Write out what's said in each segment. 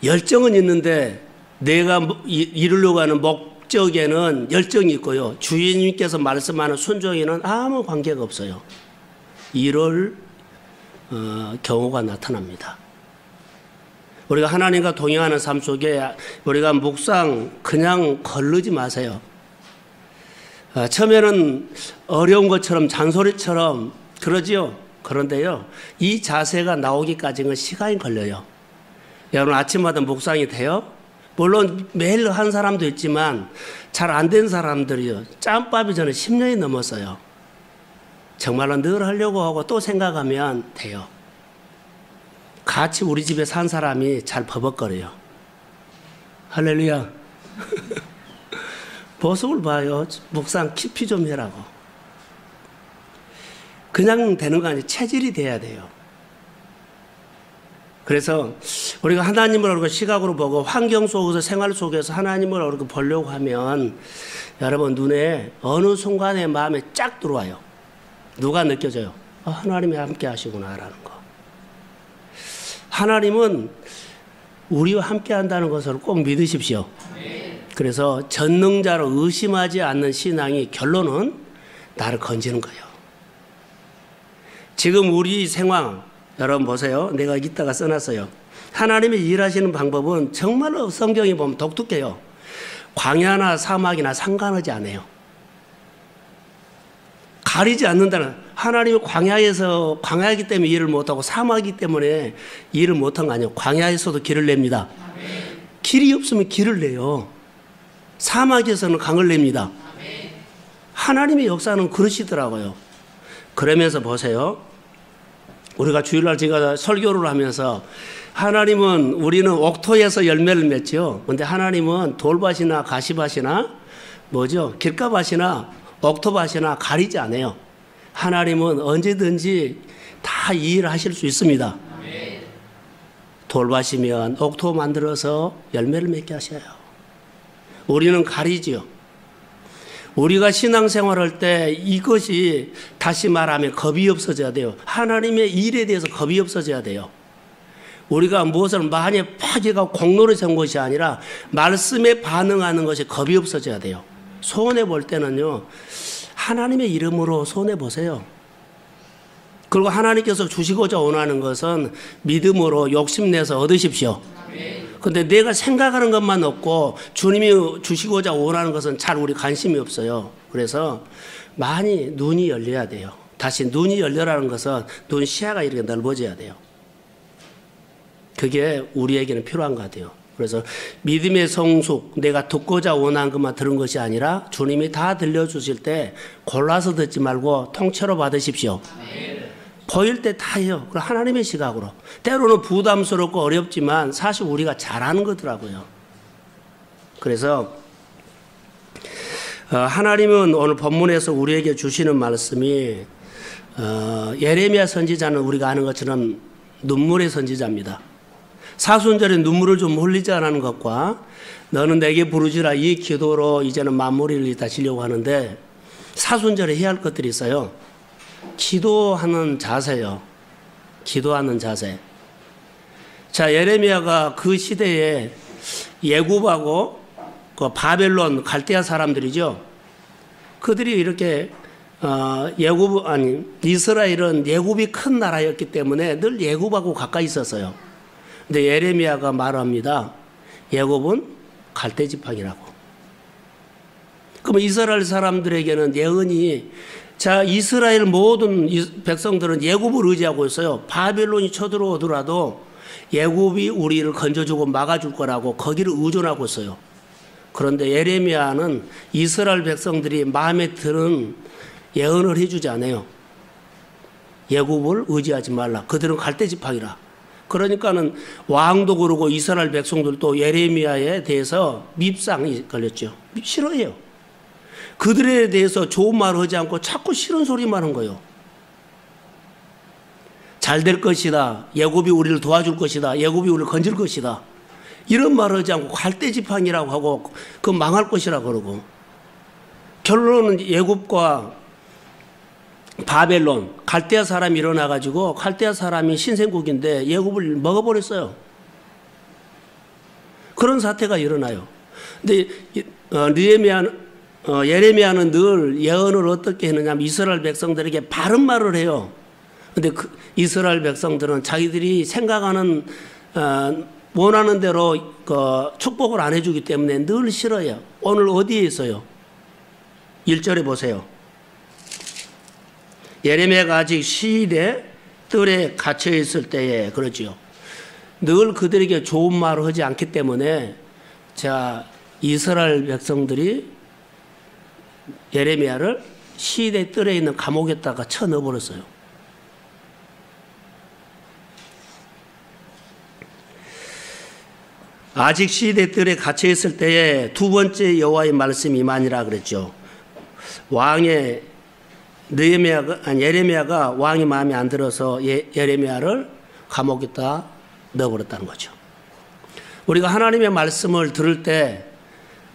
열정은 있는데 내가 이루려고 하는 목적에는 열정이 있고요. 주인님께서 말씀하는 순종에는 아무 관계가 없어요. 이럴 경우가 나타납니다. 우리가 하나님과 동행하는 삶 속에 우리가 묵상 그냥 거르지 마세요. 처음에는 어려운 것처럼 잔소리처럼 그러지요. 그런데요, 이 자세가 나오기까지는 시간이 걸려요. 여러분 아침마다 묵상이 돼요? 물론 매일 한 사람도 있지만 잘 안 된 사람들이요, 짬밥이 저는 10년이 넘었어요. 정말로 늘 하려고 하고 또 생각하면 돼요. 같이 우리 집에 산 사람이 잘 버벅거려요. 할렐루야. 모습을 봐요. 묵상 깊이 좀 해라고. 그냥 되는 거 아니에요. 체질이 돼야 돼요. 그래서 우리가 하나님을 우리가 시각으로 보고 환경 속에서 생활 속에서 하나님을 우리가 보려고 하면 여러분 눈에 어느 순간에 마음에 쫙 들어와요. 누가 느껴져요? 하나님이 함께 하시구나라는 거. 하나님은 우리와 함께 한다는 것을 꼭 믿으십시오. 그래서 전능자로 의심하지 않는 신앙이 결론은 나를 건지는 거예요. 지금 우리 상황 여러분 보세요. 내가 이따가 써놨어요. 하나님이 일하시는 방법은 정말로 성경에 보면 독특해요. 광야나 사막이나 상관하지 않아요. 가리지 않는다는, 하나님이 광야이기 때문에 일을 못하고 사막이기 때문에 일을 못한 거 아니에요. 광야에서도 길을 냅니다. 길이 없으면 길을 내요. 사막에서는 강을 냅니다. 하나님의 역사는 그러시더라고요. 그러면서 보세요. 우리가 주일날 제가 설교를 하면서 하나님은, 우리는 옥토에서 열매를 맺죠. 근데 하나님은 돌밭이나 가시밭이나 길가밭이나 옥토밭이나 가리지 않아요. 하나님은 언제든지 다 이 일을 하실 수 있습니다. 돌밭이면 옥토 만들어서 열매를 맺게 하셔요. 우리는 가리지요. 우리가 신앙생활할 때 이것이 다시 말하면 겁이 없어져야 돼요. 하나님의 일에 대해서 겁이 없어져야 돼요. 우리가 무엇을 많이 파괴가 공로를 세운 것이 아니라 말씀에 반응하는 것이 겁이 없어져야 돼요. 손해 볼 때는요, 하나님의 이름으로 손해 보세요. 그리고 하나님께서 주시고자 원하는 것은 믿음으로 욕심내서 얻으십시오. 근데 내가 생각하는 것만 없고 주님이 주시고자 원하는 것은 잘 우리 관심이 없어요. 그래서 많이 눈이 열려야 돼요. 다시 눈이 열려라는 것은 눈 시야가 이렇게 넓어져야 돼요. 그게 우리에게는 필요한 것 같아요. 그래서 믿음의 성숙, 내가 듣고자 원하는 것만 들은 것이 아니라 주님이 다 들려주실 때 골라서 듣지 말고 통째로 받으십시오. 보일 때 다 해요. 그럼 하나님의 시각으로. 때로는 부담스럽고 어렵지만 사실 우리가 잘하는 거더라고요. 그래서 하나님은 오늘 본문에서 우리에게 주시는 말씀이 예레미야 선지자는 우리가 아는 것처럼 눈물의 선지자입니다. 사순절에 눈물을 좀 흘리자라는 것과 너는 내게 부르지라 이 기도로 이제는 마무리를 다지려고 하는데, 사순절에 해야 할 것들이 있어요. 기도하는 자세요. 기도하는 자세. 자, 예레미야가 그 시대에 예굽하고 그 바벨론 갈대아 사람들이죠. 그들이 이렇게 이스라엘은 예굽이 큰 나라였기 때문에 늘 예굽하고 가까이 있었어요. 근데 예레미야가 말합니다. 예굽은 갈대 지팡이라고. 그러면 이스라엘 사람들에게는 예언이, 자, 이스라엘 모든 백성들은 예굽을 의지하고 있어요. 바벨론이 쳐들어오더라도 예굽이 우리를 건져주고 막아줄 거라고 거기를 의존하고 있어요. 그런데 예레미야는 이스라엘 백성들이 마음에 드는 예언을 해주지 않아요. 예굽을 의지하지 말라. 그들은 갈대 지팡이라. 그러니까는 왕도 그러고 이스라엘 백성들도 예레미야에 대해서 밉상이 걸렸죠. 싫어해요. 그들에 대해서 좋은 말을 하지 않고 자꾸 싫은 소리만 한 거예요. 잘 될 것이다. 예굽이 우리를 도와줄 것이다. 예굽이 우리를 건질 것이다. 이런 말을 하지 않고 갈대지팡이라고 하고 그 망할 것이라고 그러고, 결론은 예굽과 바벨론, 갈대아 사람이 일어나가지고 갈대아 사람이 신생국인데 예굽을 먹어버렸어요. 그런 사태가 일어나요. 근데 예레미야는 늘 예언을 어떻게 했느냐 하면 이스라엘 백성들에게 바른 말을 해요. 근데 이스라엘 백성들은 자기들이 생각하는 원하는 대로 축복을 안 해주기 때문에 늘 싫어요. 오늘 어디에 있어요? 1절에 보세요. 예레미야가 아직 시일의 뜰에 갇혀 있을 때에 그러지요. 늘 그들에게 좋은 말을 하지 않기 때문에 이스라엘 백성들이 예레미야를 시일의 뜰에 있는 감옥에다가 쳐 넣어버렸어요. 아직 시대 뜰에 갇혀 있을 때에 두 번째 여호와의 말씀이 임하니라 그랬죠. 예레미야가 왕이 마음에 안 들어서 예레미야를 감옥에다 넣어버렸다는 거죠. 우리가 하나님의 말씀을 들을 때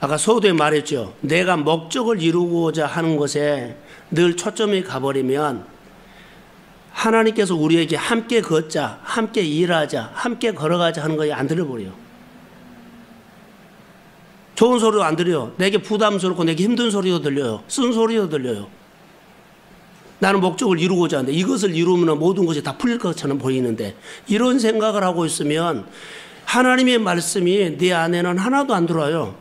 아까 소도에 말했죠. 내가 목적을 이루고자 하는 것에 늘 초점이 가버리면 하나님께서 우리에게 함께 걷자, 함께 일하자, 함께 걸어가자 하는 거에 안 들어버려요. 좋은 소리도 안 들려요. 내게 부담스럽고 내게 힘든 소리도 들려요. 쓴 소리도 들려요. 나는 목적을 이루고자 하는데 이것을 이루면 모든 것이 다 풀릴 것처럼 보이는데 이런 생각을 하고 있으면 하나님의 말씀이 내 안에는 하나도 안 들어와요.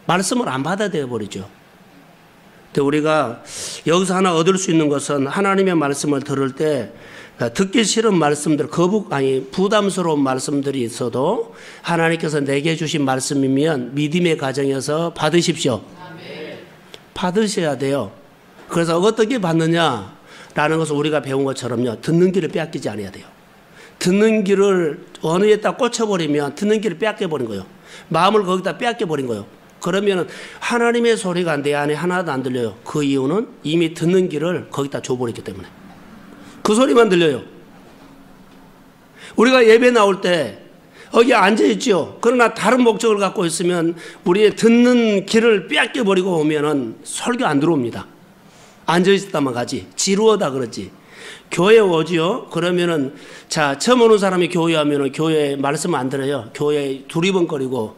말씀을 안 받아들여 버리죠. 근데 우리가 여기서 하나 얻을 수 있는 것은 하나님의 말씀을 들을 때 듣기 싫은 말씀들, 부담스러운 말씀들이 있어도 하나님께서 내게 주신 말씀이면 믿음의 가정에서 받으십시오. 받으셔야 돼요. 그래서 어떻게 받느냐라는 것을 우리가 배운 것처럼요. 듣는 길을 빼앗기지 않아야 돼요. 듣는 길을 어느 에다 꽂혀버리면 듣는 길을 빼앗겨버린 거예요. 마음을 거기다 빼앗겨버린 거예요. 그러면 하나님의 소리가 내 안에 하나도 안 들려요. 그 이유는 이미 듣는 길을 거기다 줘버렸기 때문에. 그 소리만 들려요. 우리가 예배 나올 때 여기 앉아있죠. 그러나 다른 목적을 갖고 있으면 우리의 듣는 길을 빼앗겨버리고 오면은 설교 안 들어옵니다. 앉아있었다만 가지. 지루하다 그러지. 교회 오지요. 그러면은 처음 오는 사람이 교회 하면은 교회 말씀 안 들어요. 교회 두리번거리고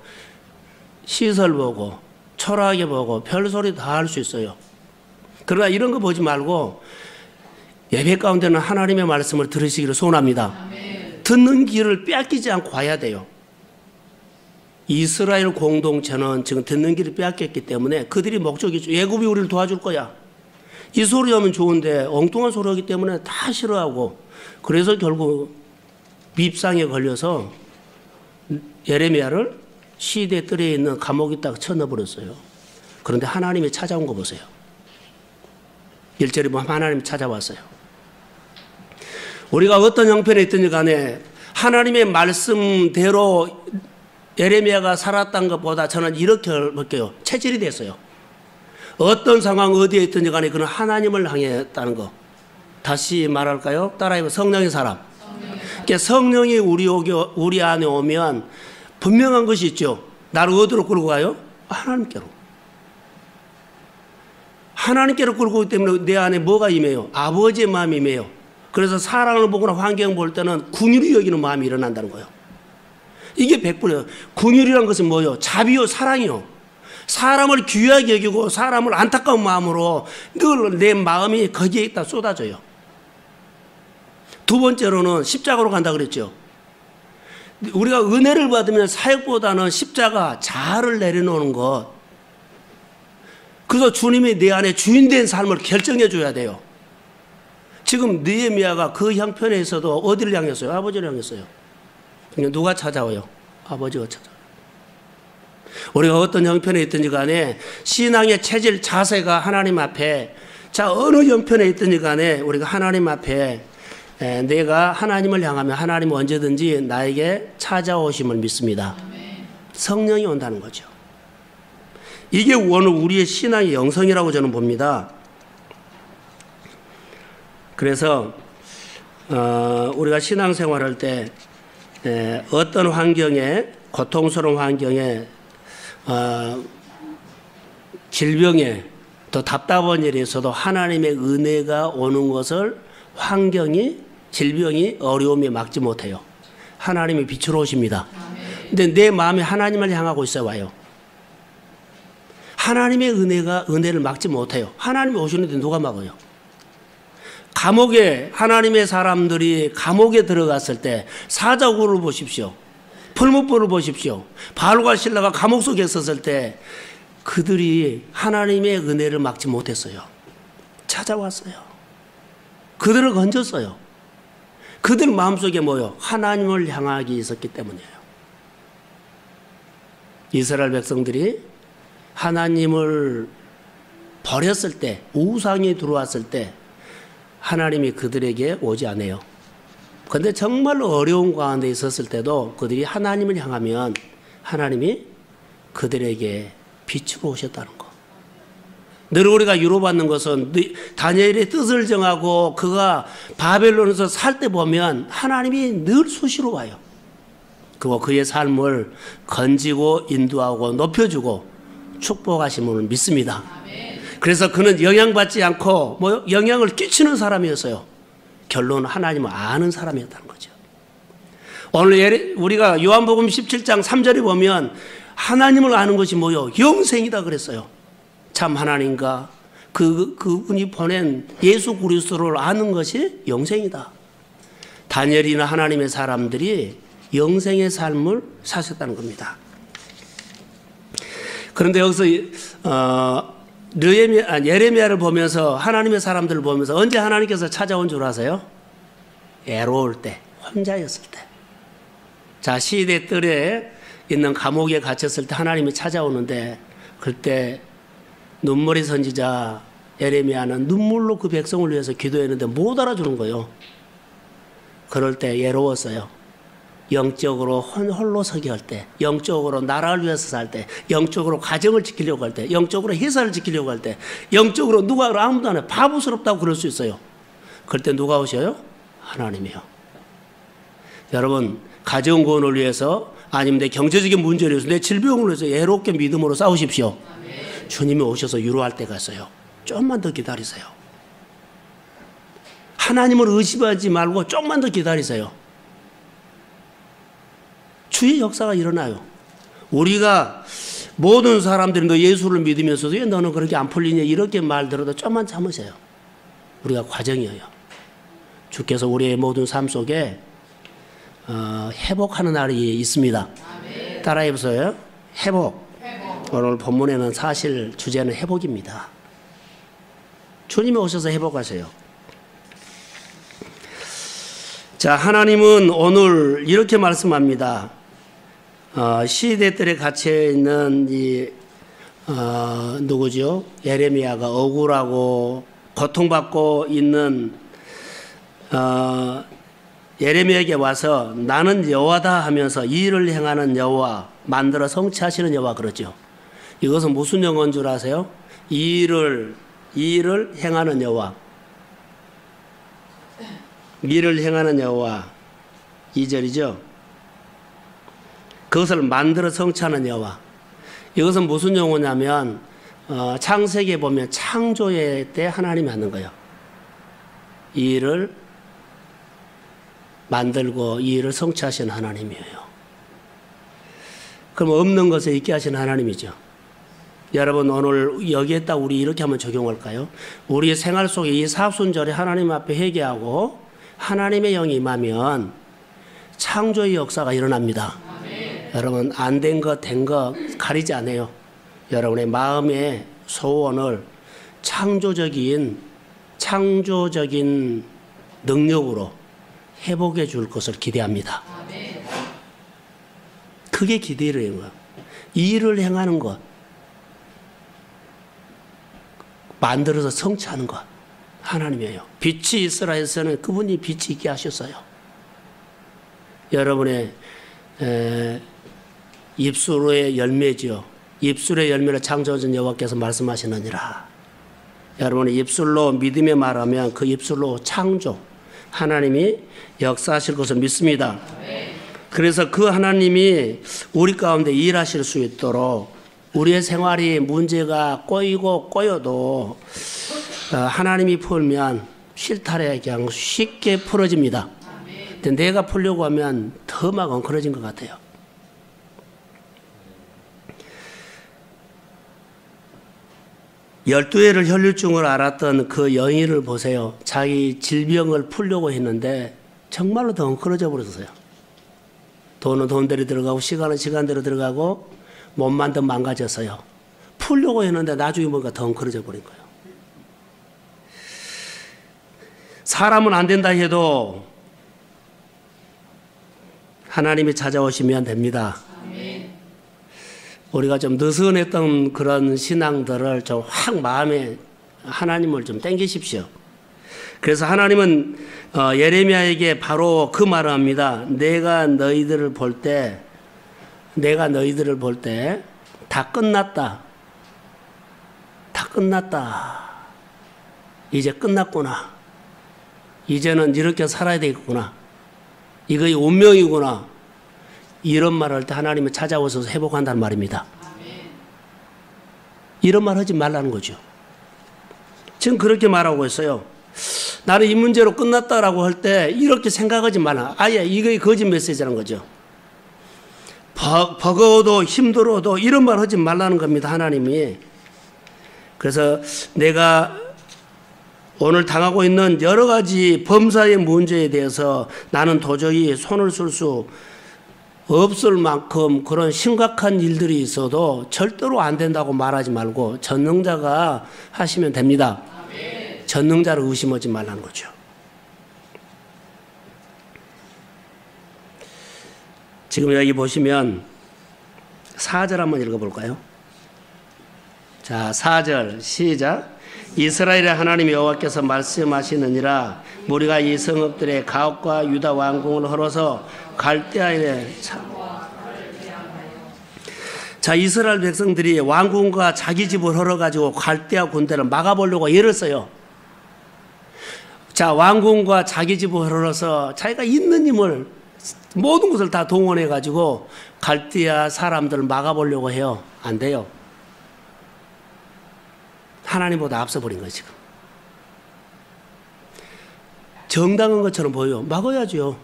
시설 보고 초라하게 보고 별소리 다 할 수 있어요. 그러나 이런 거 보지 말고 예배 가운데는 하나님의 말씀을 들으시기를 소원합니다. 아멘. 듣는 길을 빼앗기지 않고 가야 돼요. 이스라엘 공동체는 지금 듣는 길을 빼앗겼기 때문에 그들이 목적이 있죠. 애굽이 우리를 도와줄 거야. 이 소리 하면 좋은데 엉뚱한 소리 하기 때문에 다 싫어하고 그래서 결국 밉상에 걸려서 예레미야를 시대 뜰에 있는 감옥에다가 쳐넣어버렸어요. 그런데 하나님이 찾아온 거 보세요. 1절에 보면 하나님이 찾아왔어요. 우리가 어떤 형편에 있든지 간에 하나님의 말씀대로 예레미야가 살았던 것보다 저는 이렇게 볼게요. 체질이 됐어요. 어떤 상황 어디에 있든지 간에 그는 하나님을 향했다는 거. 다시 말할까요? 따라해보 성령의 사람. 그러니까 성령이 우리 안에 오면 분명한 것이 있죠. 나를 어디로 끌고 가요? 하나님께로. 하나님께로 끌고 오기 때문에 내 안에 뭐가 임해요? 아버지의 마음이 임해요. 그래서 사랑을 보거나 환경 볼 때는 긍휼히 여기는 마음이 일어난다는 거예요. 이게 100%예요. 긍휼이란 것은 뭐예요? 자비요, 사랑이요. 사람을 귀하게 여기고 사람을 안타까운 마음으로 늘 내 마음이 거기에 있다 쏟아져요. 두 번째로는 십자가로 간다 그랬죠. 우리가 은혜를 받으면 사역보다는 십자가 자아를 내려놓는 것. 그래서 주님이 내 안에 주인된 삶을 결정해 줘야 돼요. 지금 느헤미야가 그 형편에 있어도 어디를 향했어요? 아버지를 향했어요. 누가 찾아와요? 아버지가 찾아와요. 우리가 어떤 형편에 있든지 간에 신앙의 체질 자세가 하나님 앞에 어느 형편에 있든지 간에 우리가 하나님 앞에 내가 하나님을 향하면 하나님은 언제든지 나에게 찾아오심을 믿습니다. 성령이 온다는 거죠. 이게 오늘 우리의 신앙의 영성이라고 저는 봅니다. 그래서 우리가 신앙생활할 때 어떤 환경에 고통스러운 환경에 질병에 더 답답한 일에 있어도 하나님의 은혜가 오는 것을 환경이 질병이 어려움이 막지 못해요. 하나님이 빛으로 오십니다. 근데 내 마음이 하나님을 향하고 있어 와요. 하나님의 은혜를 막지 못해요. 하나님이 오시는데 누가 막아요? 감옥에 하나님의 사람들이 감옥에 들어갔을 때 사자굴을 보십시오. 풀무불을 보십시오. 바울과 실라가 감옥 속에 있었을 때 그들이 하나님의 은혜를 막지 못했어요. 찾아왔어요. 그들을 건졌어요. 그들 마음속에 뭐요? 하나님을 향하기 있었기 때문이에요. 이스라엘 백성들이 하나님을 버렸을 때, 우상이 들어왔을 때 하나님이 그들에게 오지 않아요. 그런데 정말로 어려운 가운데 있었을 때도 그들이 하나님을 향하면 하나님이 그들에게 빛으로 오셨다는 거. 늘 우리가 위로받는 것은 다니엘의 뜻을 정하고 그가 바벨론에서 살 때 보면 하나님이 늘 수시로 와요. 그리고 그의 삶을 건지고 인도하고 높여주고 축복하심을 믿습니다. 그래서 그는 영향받지 않고 영향을 끼치는 사람이었어요. 결론은 하나님을 아는 사람이었다는 거죠. 오늘 우리가 요한복음 17장 3절에 보면 하나님을 아는 것이 뭐요? 영생이다 그랬어요. 참 하나님과 그분이 보낸 예수 그리스도를 아는 것이 영생이다. 다니엘이나 하나님의 사람들이 영생의 삶을 사셨다는 겁니다. 그런데 여기서 예레미야를 보면서 하나님의 사람들을 보면서 언제 하나님께서 찾아온 줄 아세요? 애로울 때, 혼자였을 때. 자, 시대 뜰에 있는 감옥에 갇혔을 때 하나님이 찾아오는데 그때 눈물의 선지자 예레미야는 눈물로 그 백성을 위해서 기도했는데 못 알아주는 거예요. 그럴 때 외로웠어요. 영적으로 홀로 서기 할 때, 영적으로 나라를 위해서 살 때, 영적으로 가정을 지키려고 할 때, 영적으로 회사를 지키려고 할 때, 영적으로 누가 아무도 안 해. 바보스럽다고 그럴 수 있어요. 그럴 때 누가 오셔요? 하나님이요. 여러분, 가정 구원을 위해서 아니면 내 경제적인 문제를 위해서 내 질병을 위해서 애롭게 믿음으로 싸우십시오. 주님이 오셔서 위로할 때가 있어요. 조금만 더 기다리세요. 하나님을 의심하지 말고 조금만 더 기다리세요. 주의 역사가 일어나요. 우리가 모든 사람들이 너 예수를 믿으면서도 왜 너는 그렇게 안 풀리냐 이렇게 말 들어도 조금만 참으세요. 우리가 과정이에요. 주께서 우리의 모든 삶 속에 회복하는 날이 있습니다. 따라해 보세요. 회복. 오늘 본문에는 사실 주제는 회복입니다. 주님이 오셔서 회복하세요. 자, 하나님은 오늘 이렇게 말씀합니다. 시대들에 갇혀있는 누구죠? 예레미야가 억울하고 고통받고 있는 예레미야에게 와서 나는 여호와다 하면서 이 일을 행하는 여호와, 만들어 성취하시는 여호와 그러죠. 이것은 무슨 영어인 줄 아세요? 이 일을 행하는 여호와. 일을 행하는 여호와 2절이죠. 그것을 만들어 성취하는 여호와. 이것은 무슨 용어냐면 창세기에 보면 창조의 때 하나님이 하는 거예요. 이 일을 만들고 이 일을 성취하시는 하나님이에요. 그럼 없는 것을 있게 하시는 하나님이죠. 여러분 오늘 여기에다 우리 이렇게 한번 적용할까요? 우리의 생활 속에 이 사순절에 하나님 앞에 회개하고 하나님의 영이 임하면 창조의 역사가 일어납니다. 여러분 안 된 거 된 거 가리지 않아요. 여러분의 마음의 소원을 창조적인 능력으로 회복해 줄 것을 기대합니다. 그게 기대를 거예요. 이 일을 행하는 것, 만들어서 성취하는 것 하나님이에요. 빛이 있으라 해서는 그분이 빛이 있게 하셨어요. 여러분의 입술의 열매지요. 입술의 열매를 창조하신 여호와께서 말씀하시느니라. 여러분의 입술로 믿음의 말하면 그 입술로 창조 하나님이 역사하실 것을 믿습니다. 그래서 그 하나님이 우리 가운데 일하실 수 있도록 우리의 생활이 문제가 꼬여도 하나님이 풀면 실타래 그냥 쉽게 풀어집니다. 근데 내가 풀려고 하면 더 막 엉클어진 것 같아요. 열두 해를 혈류증을 앓았던 그 여인을 보세요. 자기 질병을 풀려고 했는데 정말로 더 엉클어져 버렸어요. 돈은 돈대로 들어가고 시간은 시간대로 들어가고 몸만 더 망가졌어요. 풀려고 했는데 나중에 뭔가 더 엉클어져 버린 거예요. 사람은 안 된다 해도 하나님이 찾아오시면 됩니다. 우리가 좀 느슨했던 그런 신앙들을 좀 확 마음에 하나님을 좀 땡기십시오. 그래서 하나님은 예레미야에게 바로 그 말을 합니다. 내가 너희들을 볼 때 다 끝났다. 다 끝났다. 이제 끝났구나. 이제는 이렇게 살아야 되겠구나. 이거의 운명이구나. 이런 말을 할 때 하나님은 찾아오셔서 회복한다는 말입니다. 이런 말 하지 말라는 거죠. 지금 그렇게 말하고 있어요. 나는 이 문제로 끝났다라고 할 때 이렇게 생각하지 말라. 아예 이거의 거짓 메시지라는 거죠. 버거워도 힘들어도 이런 말 하지 말라는 겁니다. 하나님이. 그래서 내가 오늘 당하고 있는 여러 가지 범사의 문제에 대해서 나는 도저히 손을 쓸 수 없을 만큼 그런 심각한 일들이 있어도 절대로 안 된다고 말하지 말고 전능자가 하시면 됩니다. 전능자를 의심하지 말라는 거죠. 지금 여기 보시면 4절 한번 읽어볼까요? 자, 4절 시작. 이스라엘의 하나님 여호와께서 말씀하시느니라. 우리가 이 성읍들의 가옥과 유다 왕궁을 헐어서 갈대아에 자, 이스라엘 백성들이 왕궁과 자기 집을 헐어가지고 갈대아 군대를 막아보려고 애를 써요. 자, 왕궁과 자기 집을 헐어서 자기가 있는 힘을 모든 것을 다 동원해가지고 갈대아 사람들을 막아보려고 해요. 안 돼요. 하나님보다 앞서버린 거예요, 지금. 정당한 것처럼 보여요. 막아야죠.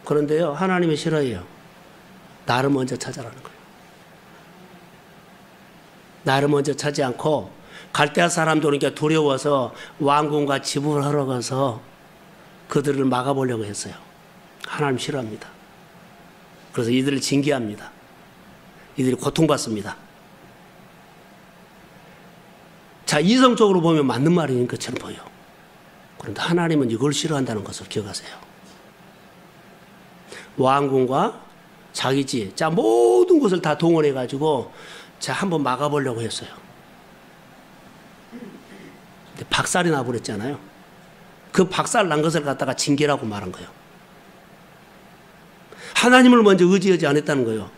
그런데요, 하나님이 싫어해요. 나를 먼저 찾아라는 거예요. 나를 먼저 찾지 않고 갈대아 사람들은 두려워서 왕궁과 집을 헐어가서 그들을 막아보려고 했어요. 하나님 싫어합니다. 그래서 이들을 징계합니다. 이들이 고통받습니다. 자, 이성적으로 보면 맞는 말인 것처럼 보여. 그런데 하나님은 이걸 싫어한다는 것을 기억하세요. 왕궁과 자기 집, 자, 모든 것을 다 동원해가지고, 자, 한번 막아보려고 했어요. 근데 박살이 나버렸잖아요. 그 박살 난 것을 갖다가 징계라고 말한 거예요. 하나님을 먼저 의지하지 않았다는 거예요.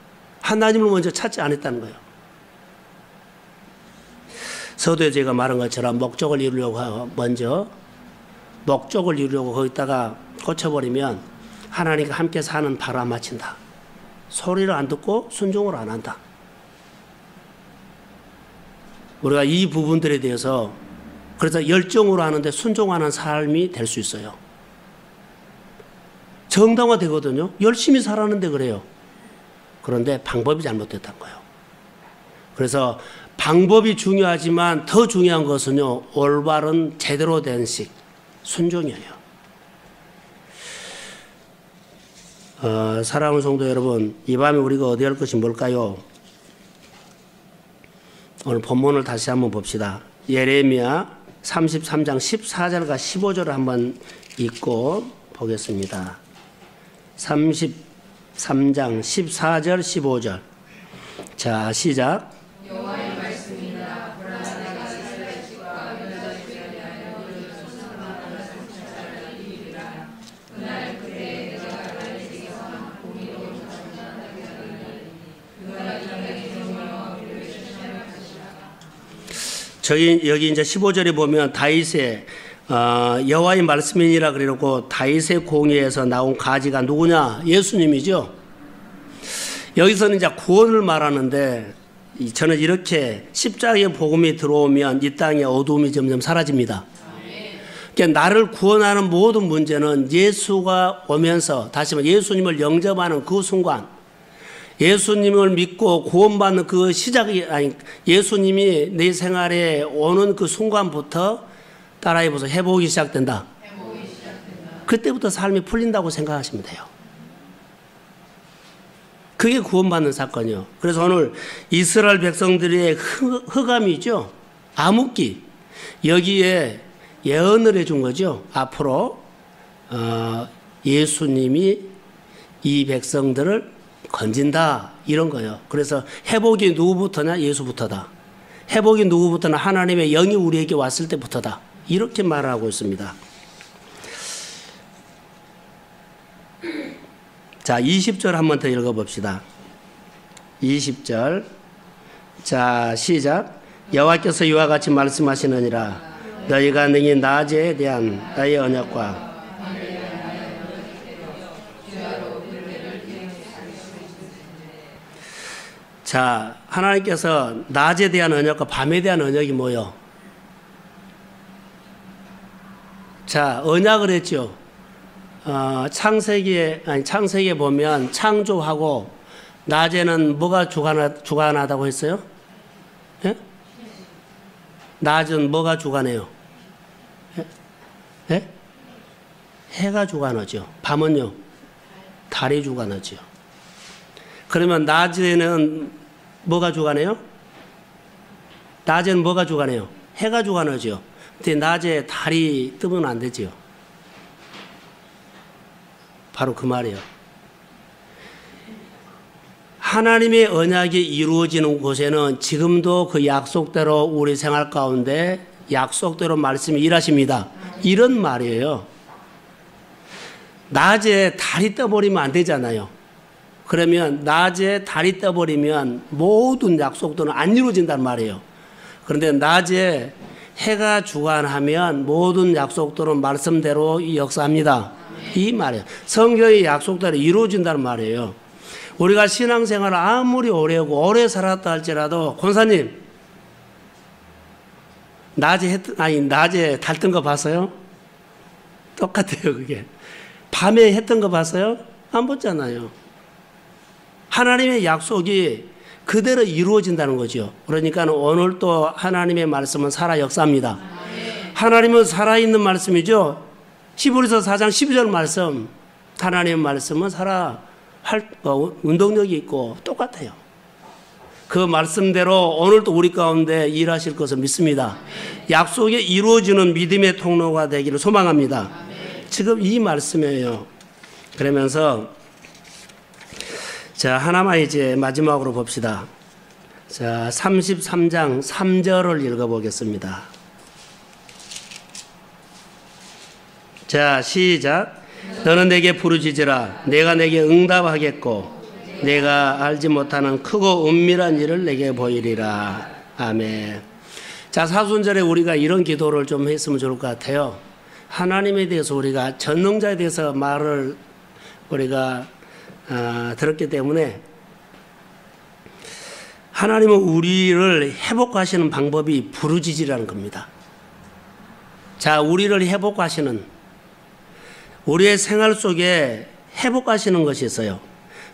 하나님을 먼저 찾지 않았다는 거예요. 서두에 제가 말한 것처럼 목적을 이루려고 먼저 목적을 이루려고 거기다가 꽂혀버리면 하나님과 함께 사는 바로 안 맞힌다. 소리를 안 듣고 순종을 안 한다. 우리가 이 부분들에 대해서 그래서 열정으로 하는데 순종하는 삶이 될 수 있어요. 정당화되거든요. 열심히 살았는데 그래요. 그런데 방법이 잘못됐다는 거예요. 그래서 방법이 중요하지만 더 중요한 것은요, 올바른 제대로 된 식, 순종이에요. 사랑하는 성도 여러분, 이 밤에 우리가 어디 할 것이 뭘까요? 오늘 본문을 다시 한번 봅시다. 예레미야 33장 14절과 15절을 한번 읽고 보겠습니다. 33장 14절 15절. 자, 시작. 여호와의 말씀이나 그러나 내가 이스라엘 집과 유다 집에 대하여 너희를 소산하는 성찰을 이루리라. 그날 그때 내가 갈대에게 성한 공의로 전하게 하리니 그가 이방의 정의와 우리를 실천할 것이라. 여기 이제 15절에 보면 다윗의 여호와의 말씀이니라 그래놓고 다윗의 공의에서 나온 가지가 누구냐? 예수님이죠. 여기서는 이제 구원을 말하는데 저는 이렇게 십자가의 복음이 들어오면 이 땅의 어두움이 점점 사라집니다. 그러니까 나를 구원하는 모든 문제는 예수가 오면서 다시 말해 예수님을 영접하는 그 순간, 예수님을 믿고 구원받는 그 시작이 아니 예수님이 내 생활에 오는 그 순간부터 따라해보세요. 회복이 시작된다. 그때부터 삶이 풀린다고 생각하시면 돼요. 그게 구원받는 사건이요. 그래서 오늘 이스라엘 백성들의 흑암이죠. 암흑기. 여기에 예언을 해준 거죠. 앞으로 예수님이 이 백성들을 건진다 이런 거예요. 그래서 회복이 누구부터냐? 예수부터다. 회복이 누구부터냐? 하나님의 영이 우리에게 왔을 때부터다. 이렇게 말하고 있습니다. 자, 20절 한 번 더 읽어봅시다. 20절. 자, 시작. 여호와께서 이와 같이 말씀하시느니라. 너희가 능히 낮에 대한 나의 언약과 자, 하나님께서 낮에 대한 언약과 밤에 대한 언약이 뭐요? 자, 언약을 했죠. 창세기에 보면 창조하고 낮에는 뭐가 주관하다고 했어요? 예? 낮은 뭐가 주관해요? 예? 해가 주관하죠. 밤은요? 달이 주관하죠. 그러면 낮에는 뭐가 주관해요? 낮에는 뭐가 주관해요? 해가 주관하죠. 근데 낮에 달이 뜨면 안 되죠. 바로 그 말이에요. 하나님의 언약이 이루어지는 곳에는 지금도 그 약속대로 우리 생활 가운데 약속대로 말씀이 일하십니다. 이런 말이에요. 낮에 달이 떠버리면 안 되잖아요. 그러면 낮에 달이 떠버리면 모든 약속들은 안 이루어진단 말이에요. 그런데 낮에 해가 주관하면 모든 약속들은 말씀대로 역사합니다. 이 말이에요. 성경의 약속대로 이루어진다는 말이에요. 우리가 신앙생활을 아무리 오래 하고 오래 살았다 할지라도 권사님 낮에 달 뜬 거 봤어요? 똑같아요. 그게 밤에 했던 거 봤어요? 안 봤잖아요. 하나님의 약속이 그대로 이루어진다는 거죠. 그러니까 오늘 또 하나님의 말씀은 살아 역사합니다. 하나님은 살아있는 말씀이죠. 히브리서 4장 12절 말씀, 하나님의 말씀은 운동력이 있고 똑같아요. 그 말씀대로 오늘도 우리 가운데 일하실 것을 믿습니다. 약속이 이루어지는 믿음의 통로가 되기를 소망합니다. 지금 이 말씀이에요. 그러면서 자, 하나만 이제 마지막으로 봅시다. 자, 33장 3절을 읽어보겠습니다. 자, 시작. 너는 내게 부르짖으라. 내가 내게 응답하겠고 내가 알지 못하는 크고 은밀한 일을 내게 보이리라. 아멘. 자, 사순절에 우리가 이런 기도를 좀 했으면 좋을 것 같아요. 하나님에 대해서 우리가 전능자에 대해서 말을 우리가 들었기 때문에 하나님은 우리를 회복하시는 방법이 부르짖으라는 겁니다. 자, 우리를 회복하시는 우리의 생활 속에 회복하시는 것이 있어요.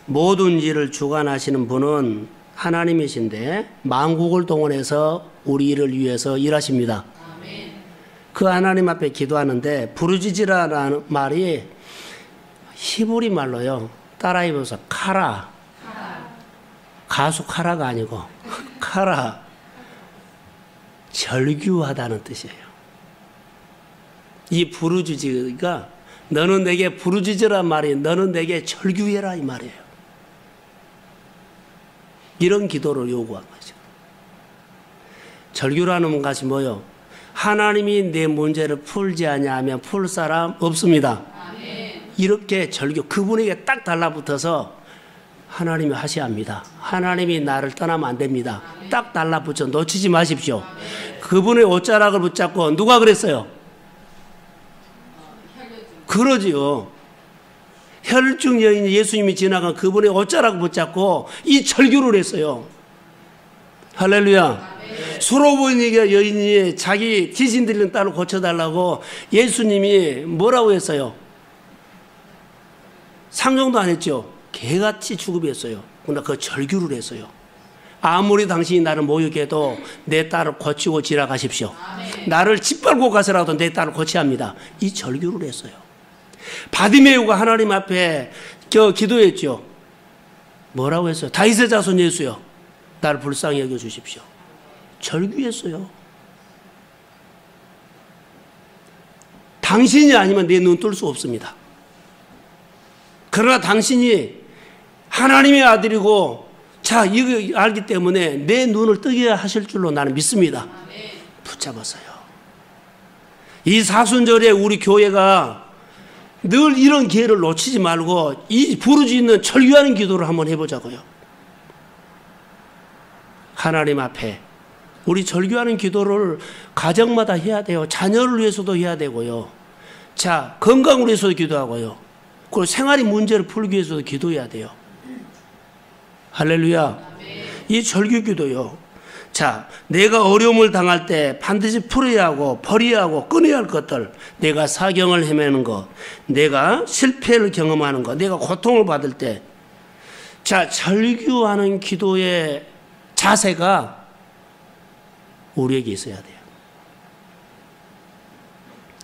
모든 일을 주관하시는 분은 하나님이신데 만국을 동원해서 우리 일을 위해서 일하십니다. 그 하나님 앞에 기도하는데 부르짖으라는 말이 히브리 말로요. 따라해보세요. 카라. 가수 카라가 아니고 카라. 절규하다는 뜻이에요. 이 부르짖기가 너는 내게 부르짖으란 말이 너는 내게 절규해라 이 말이에요. 이런 기도를 요구한 거죠. 절규라는 것이 뭐요? 하나님이 내 문제를 풀지 않냐면 풀 사람 없습니다. 이렇게 절규, 그분에게 딱 달라붙어서 하나님이 하셔야 합니다. 하나님이 나를 떠나면 안 됩니다. 딱 달라붙여 놓치지 마십시오. 그분의 옷자락을 붙잡고 누가 그랬어요? 그러지요. 혈중 여인 예수님이 지나간 그분의 옷자락을 붙잡고 이 절규를 했어요. 할렐루야. 수로보니가 여인이 자기 귀신 들린 딸을 고쳐달라고 예수님이 뭐라고 했어요? 상종도 안 했죠. 개같이 주급했어요. 그러나 그 절규를 했어요. 아무리 당신이 나를 모욕해도 내 딸을 고치고 지나가십시오. 나를 짓밟고 가서라도 내 딸을 고쳐야 합니다. 이 절규를 했어요. 바디메오가 하나님 앞에 기도했죠. 뭐라고 했어요? 다윗의 자손 예수여, 나를 불쌍히 여겨 주십시오. 절규했어요. 당신이 아니면 내 눈 뜰 수 없습니다. 그러나 당신이 하나님의 아들이고 자 이거 알기 때문에 내 눈을 뜨게 하실 줄로 나는 믿습니다. 붙잡았어요. 이 사순절에 우리 교회가 늘 이런 기회를 놓치지 말고 이 부르짖는 있는 절규하는 기도를 한번 해보자고요. 하나님 앞에 우리 절규하는 기도를 가정마다 해야 돼요. 자녀를 위해서도 해야 되고요. 자, 건강을 위해서도 기도하고요. 그리고 생활의 문제를 풀기 위해서도 기도해야 돼요. 할렐루야. 이 절규 기도요. 자, 내가 어려움을 당할 때 반드시 풀어야 하고 버려야 하고 끊어야 할 것들, 내가 사경을 헤매는 것, 내가 실패를 경험하는 것, 내가 고통을 받을 때, 자, 절규하는 기도의 자세가 우리에게 있어야 돼요.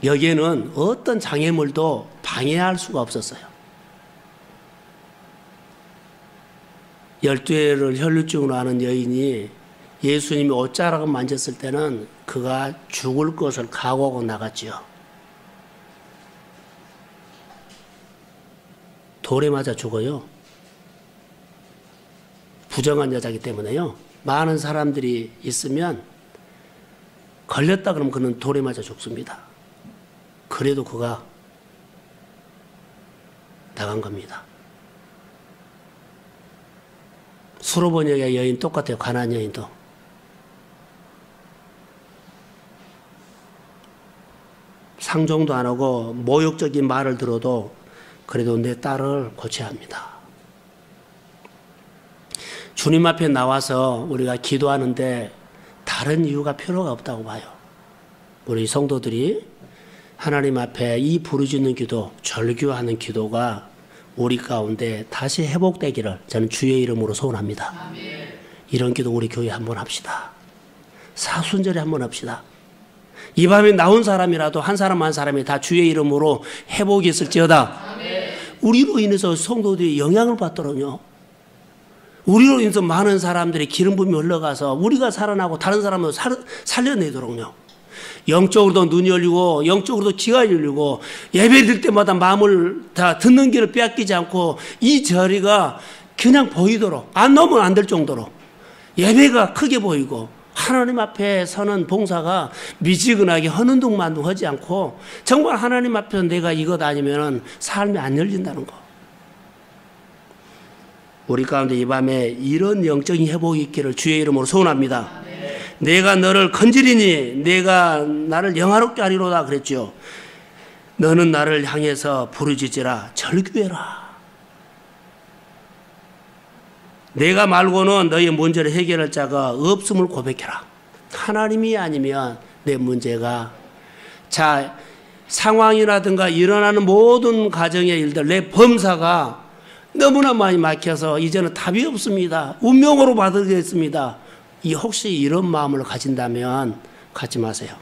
여기에는 어떤 장애물도 방해할 수가 없었어요. 12회를 혈류증으로 하는 여인이 예수님이 옷자락을 만졌을 때는 그가 죽을 것을 각오하고 나갔지요. 돌에 맞아 죽어요. 부정한 여자이기 때문에요. 많은 사람들이 있으면 걸렸다 그러면 그는 돌에 맞아 죽습니다. 그래도 그가 나간 겁니다. 수로보니의 여인 똑같아요. 가나안 여인도. 상종도 안 하고 모욕적인 말을 들어도 그래도 내 딸을 고쳐야 합니다. 주님 앞에 나와서 우리가 기도하는데 다른 이유가 필요가 없다고 봐요. 우리 성도들이 하나님 앞에 이 부르짖는 기도, 절규하는 기도가 우리 가운데 다시 회복되기를 저는 주의 이름으로 소원합니다. 아멘. 이런 기도 우리 교회에 한번 합시다. 사순절에 한번 합시다. 이 밤에 나온 사람이라도 한 사람 한 사람이 다 주의 이름으로 회복이 있을지어다. 아멘. 우리로 인해서 성도들이 영향을 받도록요. 우리로 인해서 많은 사람들이 기름 부음이 흘러가서 우리가 살아나고 다른 사람을 살려내도록요. 영적으로도 눈이 열리고 영적으로도 귀가 열리고 예배 드릴 때마다 마음을 다 듣는 길을 빼앗기지 않고 이 자리가 그냥 보이도록 안 넘으면 안 될 정도로 예배가 크게 보이고 하나님 앞에 서는 봉사가 미지근하게 허는둥만둥 하지 않고 정말 하나님 앞에서 내가 이것 아니면 삶이 안 열린다는 거. 우리 가운데 이 밤에 이런 영적인 회복이 있기를 주의 이름으로 소원합니다. 내가 너를 건지리니 내가 나를 영화롭게 하리로다 그랬죠. 너는 나를 향해서 부르짖으라, 절규해라. 내가 말고는 너의 문제를 해결할 자가 없음을 고백해라. 하나님이 아니면 내 문제가, 자, 상황이라든가 일어나는 모든 가정의 일들, 내 범사가 너무나 많이 막혀서 이제는 답이 없습니다. 운명으로 받으겠습니다. 혹시 이런 마음을 가진다면 갖지 마세요.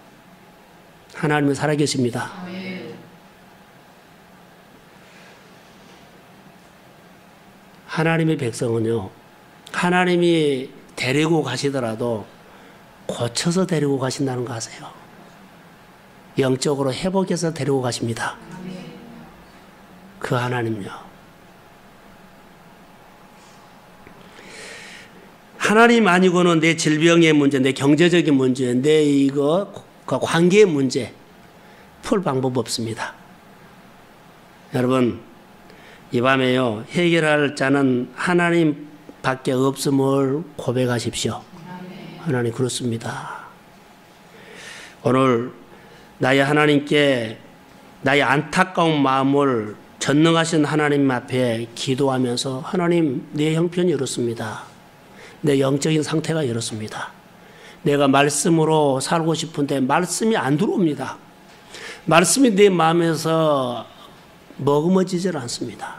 하나님은 살아계십니다. 아멘. 하나님의 백성은요, 하나님이 데리고 가시더라도 고쳐서 데리고 가신다는 거 아세요? 영적으로 회복해서 데리고 가십니다. 아멘. 그 하나님요. 하나님 아니고는 내 질병의 문제, 내 경제적인 문제, 내 이거 관계의 문제 풀 방법 없습니다. 여러분, 이 밤에요, 해결할 자는 하나님밖에 없음을 고백하십시오. 하나님 그렇습니다. 오늘 나의 하나님께 나의 안타까운 마음을 전능하신 하나님 앞에 기도하면서 하나님 내 형편이 이렇습니다. 내 영적인 상태가 이렇습니다. 내가 말씀으로 살고 싶은데 말씀이 안 들어옵니다. 말씀이 내 마음에서 머금어지질 않습니다.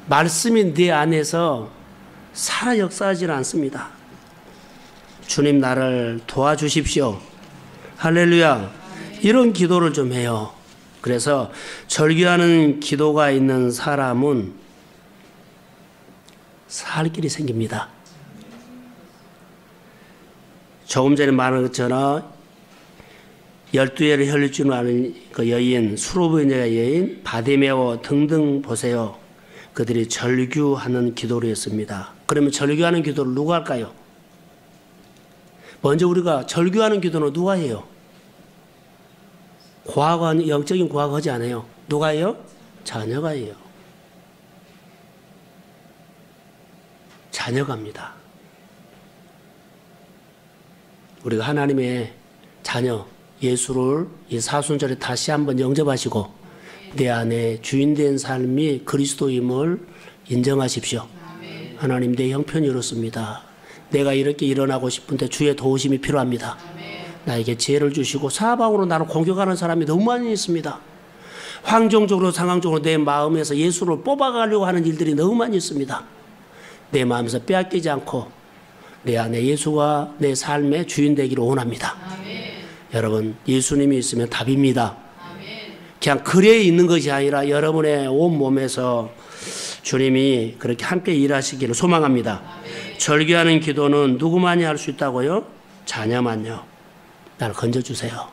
말씀이 내 안에서 살아 역사하지 않습니다. 주님 나를 도와주십시오. 할렐루야. 이런 기도를 좀 해요. 그래서 절규하는 기도가 있는 사람은 살 길이 생깁니다. 조금 전에 말한 것처럼 12회를 흘릴 줄 아는 그 여인, 수로보니아 여인, 바디메오 등등 보세요. 그들이 절규하는 기도를 했습니다. 그러면 절규하는 기도를 누가 할까요? 먼저 우리가 절규하는 기도는 누가 해요? 과학은 영적인 과학 하지 않아요. 누가 해요? 자녀가 해요. 자녀가 합니다. 우리가 하나님의 자녀 예수를 이 사순절에 다시 한번 영접하시고 내 안에 주인된 삶이 그리스도임을 인정하십시오. 하나님 내 형편이 이렇습니다. 내가 이렇게 일어나고 싶은데 주의 도우심이 필요합니다. 나에게 지혜를 주시고 사방으로 나를 공격하는 사람이 너무 많이 있습니다. 환경적으로 상황적으로 내 마음에서 예수를 뽑아가려고 하는 일들이 너무 많이 있습니다. 내 마음에서 빼앗기지 않고 내 안에 예수가 내 삶의 주인 되기를 원합니다. 여러분 예수님이 있으면 답입니다. 그냥 글에 있는 것이 아니라 여러분의 온 몸에서 주님이 그렇게 함께 일하시기를 소망합니다. 절규하는 기도는 누구만이 할 수 있다고요? 자녀만요. 나를 건져주세요.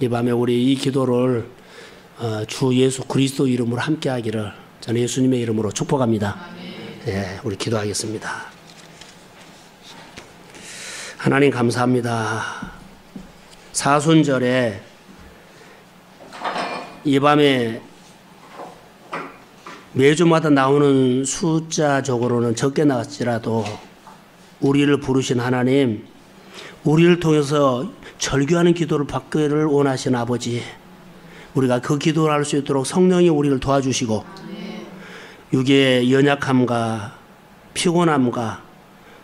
이 밤에 우리 이 기도를 주 예수 그리스도 이름으로 함께 하기를 저는 예수님의 이름으로 축복합니다. 예, 우리 기도하겠습니다. 하나님 감사합니다. 사순절에 이 밤에 매주마다 나오는 숫자적으로는 적게 나왔지라도 우리를 부르신 하나님, 우리를 통해서 절규하는 기도를 받기를 원하신 아버지, 우리가 그 기도를 할 수 있도록 성령이 우리를 도와주시고 육의 연약함과 피곤함과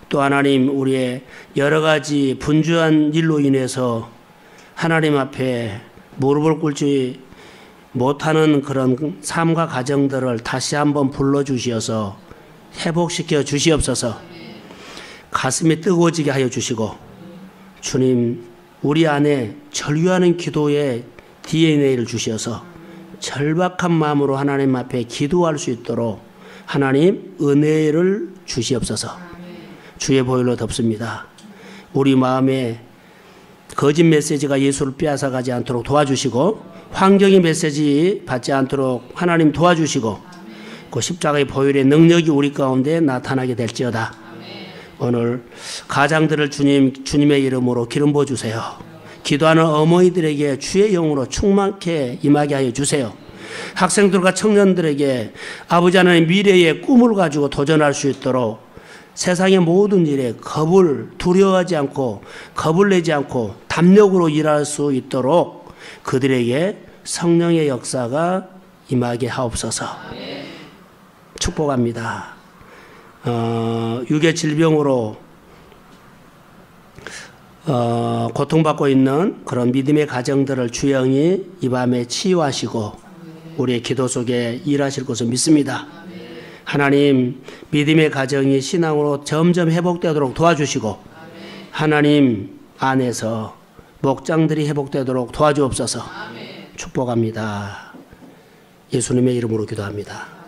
또 하나님 우리의 여러 가지 분주한 일로 인해서 하나님 앞에 무릎을 꿇지 못하는 그런 삶과 가정들을 다시 한번 불러주시어서 회복시켜 주시옵소서. 가슴이 뜨거워지게 하여 주시고 주님 우리 안에 절규하는 기도의 DNA를 주셔서 절박한 마음으로 하나님 앞에 기도할 수 있도록 하나님 은혜를 주시옵소서. 주의 보혈로 덮습니다. 우리 마음에 거짓 메시지가 예수를 빼앗아가지 않도록 도와주시고 환경의 메시지 받지 않도록 하나님 도와주시고 그 십자가의 보혈의 능력이 우리 가운데 나타나게 될지어다. 오늘 가장들을 주님의 이름으로 기름 부어주세요. 기도하는 어머니들에게 주의 영으로 충만케 임하게 하여 주세요. 학생들과 청년들에게 아버지 하나님의 미래의 꿈을 가지고 도전할 수 있도록 세상의 모든 일에 두려워하지 않고 겁을 내지 않고 담력으로 일할 수 있도록 그들에게 성령의 역사가 임하게 하옵소서. 축복합니다. 육의 질병으로 고통받고 있는 그런 믿음의 가정들을 주영이 이 밤에 치유하시고 우리의 기도 속에 일하실 것을 믿습니다. 하나님 믿음의 가정이 신앙으로 점점 회복되도록 도와주시고 하나님 안에서 목장들이 회복되도록 도와주옵소서. 축복합니다. 예수님의 이름으로 기도합니다.